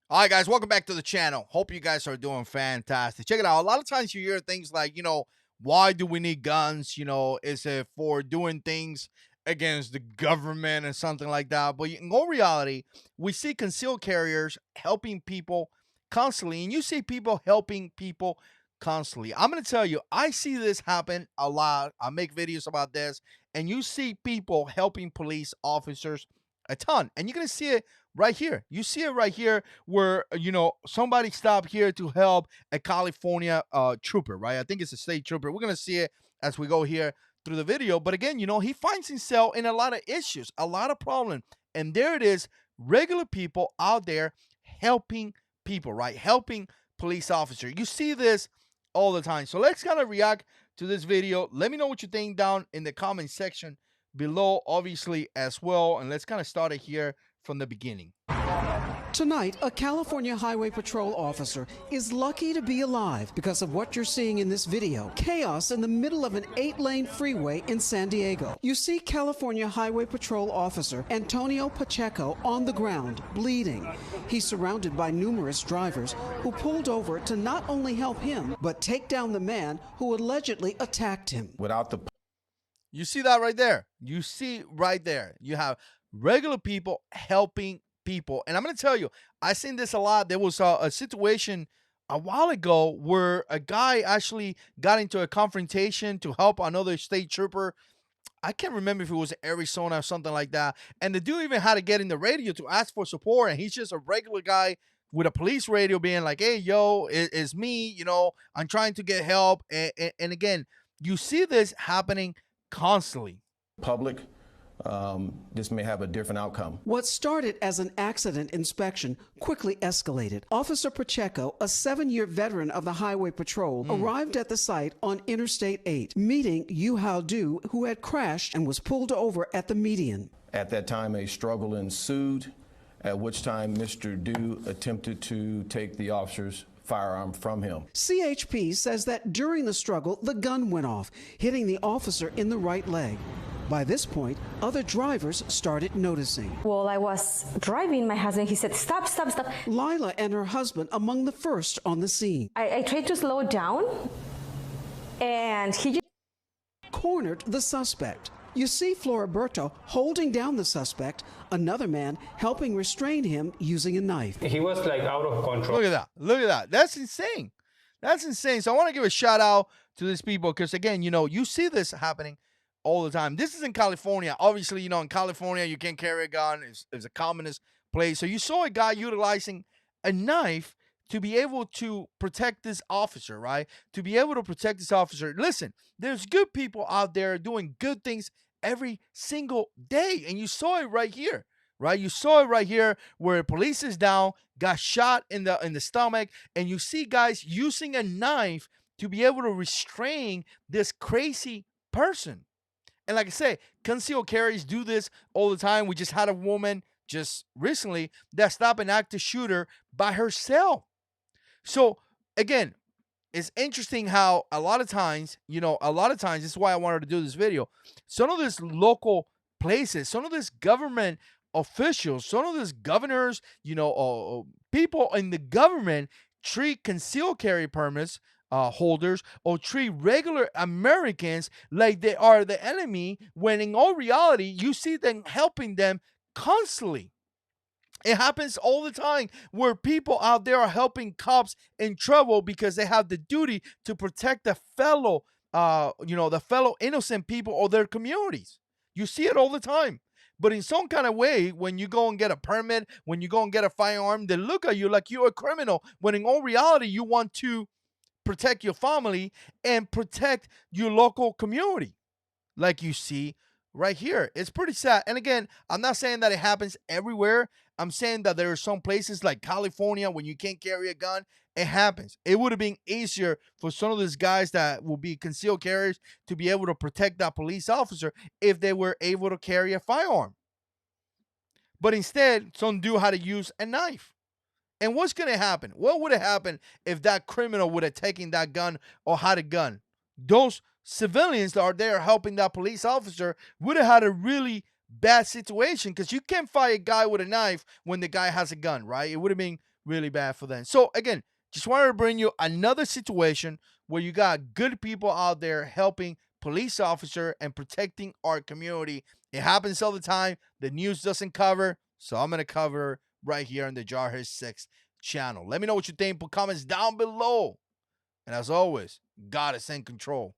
All right, guys, welcome back to the channel. Hope you guys are doing fantastic. Check it out. A lot of times you hear things like, why do we need guns? Is it for doing things against the government and something like that? But in all reality, we see concealed carriers helping people constantly, and you see people helping people constantly. I'm going to tell you, I see this happen a lot. I make videos about this, and you see people helping police officers a ton. And you're going to see it right here. You see it right here where somebody stopped here to help a California trooper, right? I think it's a state trooper. We're gonna see it as we go here through the video. But again, he finds himself in a lot of issues, a lot of problems, and there it is, regular people out there helping people, right? Helping police officer. You see this all the time. So let's kind of react to this video. Let me know what you think down in the comment section below, obviously, as well. And let's kind of start it here from the beginning. Tonight, a California Highway Patrol officer is lucky to be alive because of what you're seeing in this video. Chaos in the middle of an 8-lane freeway in San Diego. You see California Highway Patrol officer Antonio Pacheco on the ground, bleeding. He's surrounded by numerous drivers who pulled over to not only help him, but take down the man who allegedly attacked him. You see that right there? You see right there. You have regular people helping people. And I'm going to tell you, I've seen this a lot. There was a situation a while ago where a guy actually got into a confrontation to help another state trooper. I can't remember if it was Arizona or something like that. And the dude even had to get in the radio to ask for support. And he's just a regular guy with a police radio being like, hey, yo, it's me. I'm trying to get help. And again, you see this happening constantly. Public, this may have a different outcome. What started as an accident inspection quickly escalated. Officer Pacheco, a 7-year veteran of the Highway Patrol, arrived at the site on Interstate 8, meeting Yu Hao Du, who had crashed and was pulled over at the median. At that time, a struggle ensued, at which time Mr. Du attempted to take the officer's firearm from him. CHP says that during the struggle, the gun went off, hitting the officer in the right leg. By this point, other drivers started noticing. While I was driving, my husband, he said, stop, stop, stop. Lila and her husband among the first on the scene. I tried to slow down, and he just cornered the suspect. You see Floriberto holding down the suspect, another man helping restrain him using a knife. He was like out of control. Look at that. Look at that. That's insane. That's insane. So I want to give a shout out to these people because, again, you see this happening all the time. This is in California. Obviously, in California, you can't carry a gun. It's a communist place. So you saw a guy utilizing a knife to be able to protect this officer, right? To be able to protect this officer. Listen, there's good people out there doing good things every single day. And you saw it right here, right? You saw it right here where police is down, got shot in the stomach, and you see guys using a knife to be able to restrain this crazy person. And like I say, concealed carries do this all the time. We just had a woman just recently that stopped an active shooter by herself. So again, it's interesting how a lot of times, this is why I wanted to do this video. Some of these local places, some of these government officials, some of these governors, people in the government treat concealed carry permits holders or treat regular Americans like they are the enemy, when in all reality, you see them helping them constantly. It happens all the time where people out there are helping cops in trouble because they have the duty to protect the fellow innocent people or their communities. You see it all the time. But in some kind of way, when you go and get a permit, when you go and get a firearm, they look at you like you're a criminal, when in all reality, you want to protect your family and protect your local community, like you see right here. It's pretty sad. And again, I'm not saying that it happens everywhere. I'm saying that there are some places like California when you can't carry a gun, it happens. It would have been easier for some of these guys that will be concealed carriers to be able to protect that police officer if they were able to carry a firearm. But instead, some dude had to use a knife. And what's going to happen? What would have happened if that criminal would have taken that gun or had a gun? Those civilians that are there helping that police officer would have had a really bad situation, because you can't fight a guy with a knife when the guy has a gun, right? It would have been really bad for them. So again, just wanted to bring you another situation where you got good people out there helping police officer and protecting our community. It happens all the time. The news doesn't cover, so I'm gonna cover right here on the Jarhead 6 channel. Let me know what you think. Put comments down below. And as always, God is in control.